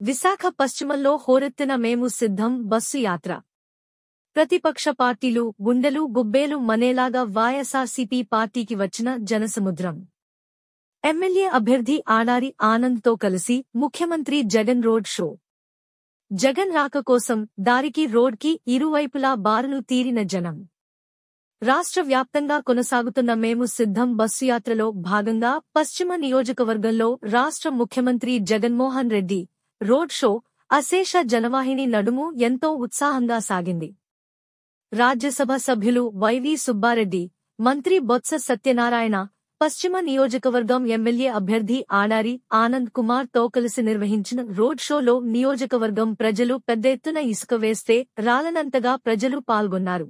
విశాఖ పశ్చిమంలో హోరెత్తిన మేము సిద్ధం బస్సు యాత్ర. ప్రతిపక్ష పార్టీలు గుండెలు గుబ్బేలు మనేలాగా వైఎస్ఆర్సీపీ పార్టీకి వచ్చిన జనసముద్రం. ఎమ్మెల్యే అభ్యర్థి ఆడారి ఆనంద్తో కలిసి ముఖ్యమంత్రి జగన్ రోడ్ షో. జగన్ రాక కోసం దారికి రోడ్కి ఇరువైపులా బారులు తీరిన జనం. రాష్ట్ర వ్యాప్తంగా కొనసాగుతున్న మేము సిద్ధం బస్సు యాత్రలో భాగంగా పశ్చిమ నియోజకవర్గంలో రాష్ట్ర ముఖ్యమంత్రి జగన్మోహన్ రెడ్డి రోడ్ షో అశేష జనవాహిని నడుము ఎంతో ఉత్సాహంగా సాగింది. రాజ్యసభ సభ్యులు వైవి సుబ్బారెడ్డి, మంత్రి బొత్స సత్యనారాయణ, పశ్చిమ నియోజకవర్గం ఎమ్మెల్యే అభ్యర్థి ఆడారి ఆనంద్ కుమార్ తో కలిసి నిర్వహించిన రోడ్ షోలో నియోజకవర్గం ప్రజలు పెద్ద ఎత్తున ఇసుక వేస్తే రాలనంతగా ప్రజలు పాల్గొన్నారు.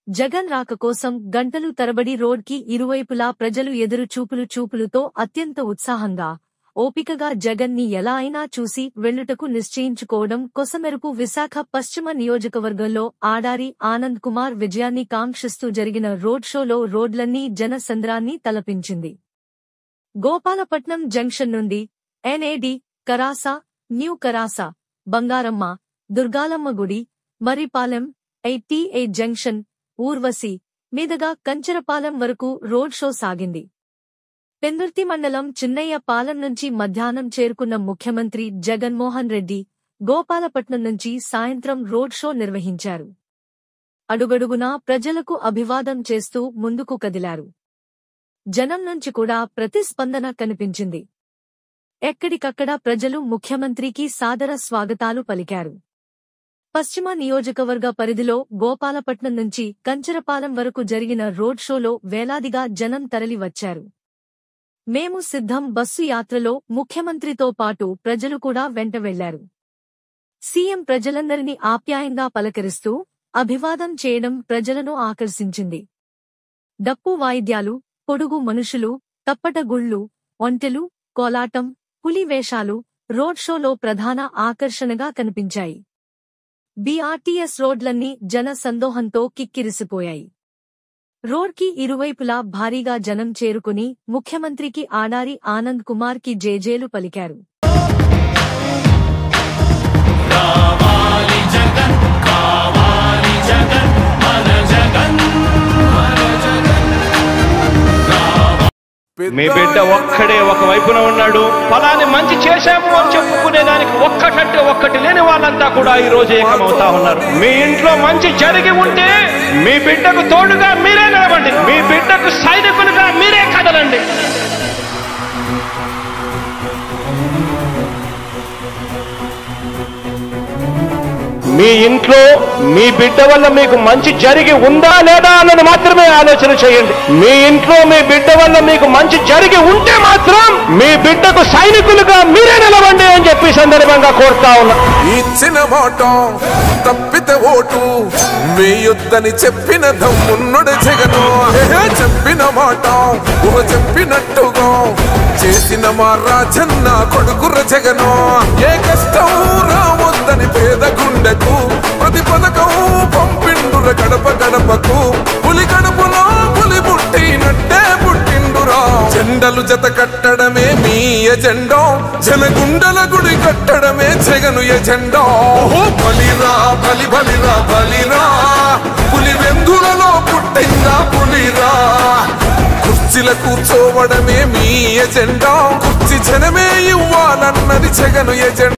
జగన్ రాక కోసం గంటలు తరబడి రోడ్కి ఇరువైపులా ప్రజలు ఎదురు చూపులతో అత్యంత ఉత్సాహంగా, ఓపికగా జగన్ ని ఎలా అయినా చూసి వెళ్లుటకు నిశ్చయించుకోవడం కొసమెరుపు విశాఖ పశ్చిమ నియోజకవర్గంలో ఆడారి ఆనంద్ కుమార్ విజయాన్ని కాంక్షిస్తూ జరిగిన రోడ్ షోలో రోడ్లన్నీ జనసంద్రాన్ని తలపించింది. గోపాలపట్నం జంక్షన్ నుండి ఎన్ఏడి, కరాస, న్యూ కరాస, బంగారమ్మ, దుర్గాలమ్మ గుడి, మర్రిపాలెం, ఐటీఐ జంక్షన్, ఊర్వశి మీదుగా కంచరపాలెం వరకు రోడ్ షో సాగింది. పెందుర్తి మండలం చిన్నయ్య పాలెం నుంచి మధ్యాహ్నం చేరుకున్న ముఖ్యమంత్రి జగన్మోహన్ రెడ్డి గోపాలపట్నం నుంచి సాయంత్రం రోడ్ షో నిర్వహించారు. అడుగడుగునా ప్రజలకు అభివాదం చేస్తూ ముందుకు కదిలారు. జనం నుంచి కూడా ప్రతిస్పందన కనిపించింది. ఎక్కడికక్కడ ప్రజలు ముఖ్యమంత్రికి సాదర స్వాగతాలు పలికారు. పశ్చిమ నియోజకవర్గ పరిధిలో గోపాలపట్నం నుంచి కంచరపాలెం వరకు జరిగిన రోడ్ షోలో వేలాదిగా జనం తరలి వచ్చారు. మేము సిద్ధం బస్సు యాత్రలో ముఖ్యమంత్రితో పాటు ప్రజలు కూడా వెంట వెళ్లారు. సీఎం ప్రజలందరినీ ఆప్యాయంగా పలకరిస్తూ అభివాదం చేయడం ప్రజలను ఆకర్షించింది. డప్పు వాయిద్యాలు, పొడుగు మనుషులు, తప్పటగుళ్లు, ఒంటెలు, కోలాటం, పులి వేషాలు రోడ్ షోలో ప్రధాన ఆకర్షణగా కనిపించాయి. బీఆర్టీఎస్ రోడ్లన్నీ జన సందోహంతో కిక్కిరిసిపోయాయి. రోడ్కి ఇరువైపులా భారీగా జనం చేరుకుని ముఖ్యమంత్రికి ఆడారి ఆనంద్ కుమార్ కి జేజేలు పలికారు. మీ బిడ్డ ఒక్కడే ఒక వైపున ఉన్నాడు. ఫలాన్ని మంచి చేశాము అని చెప్పుకునేదానికి ఒక్కటి లేని వాళ్ళంతా కూడా ఈ రోజు ఏకమవుతా ఉన్నారు. మీ ఇంట్లో మంచి జరిగి ఉంటే మీ బిడ్డకు తోడుగా మీరే నిలబండి. మీ బిడ్డకు సైనికులుగా మీరే కదలండి. మీ ఇంట్లో మీ బిడ్డ వల్ల మీకు మంచి జరిగి ఉందా లేదా అన్నది మాత్రమే ఆలోచన చేయండి. మీ ఇంట్లో మీ బిడ్డ వల్ల మీకు మంచి జరిగి ఉంటే మాత్రం మీ బిడ్డకు సైనికులుగా మీరే నిలవండి అని చెప్పి సందర్భంగా కోరుతా ఉన్నా. ఇచ్చిన మాట తప్పితే ఓటు వేయొద్దని చెప్పిన దమ్మున్నడు జగను. చెప్పిన మాట చెప్పినట్టుగా చేసిన మా రాజన్న కొడుకుర జగను. ఏ కష్టం రావద్దని పేద గుండెకు ప్రతి పథకం పంపిండుర గడప గడపకు. పులి గడపలో పులి పుట్టినట్టే పుట్టిండురా. జెండలు జత కట్టడమే మీ ఎజెండా, జనగుండల గుడి కట్టడమే జగను ఎజెండా. బలిరా బలిరా బలిరా, పులి వెందులలో పుట్టిందా పులిరా. కుర్చీల కూర్చోవడమే మీ ఎజెండా, కుర్చీ జనమే ఇవ్వాలన్నది జగను ఎజెండా.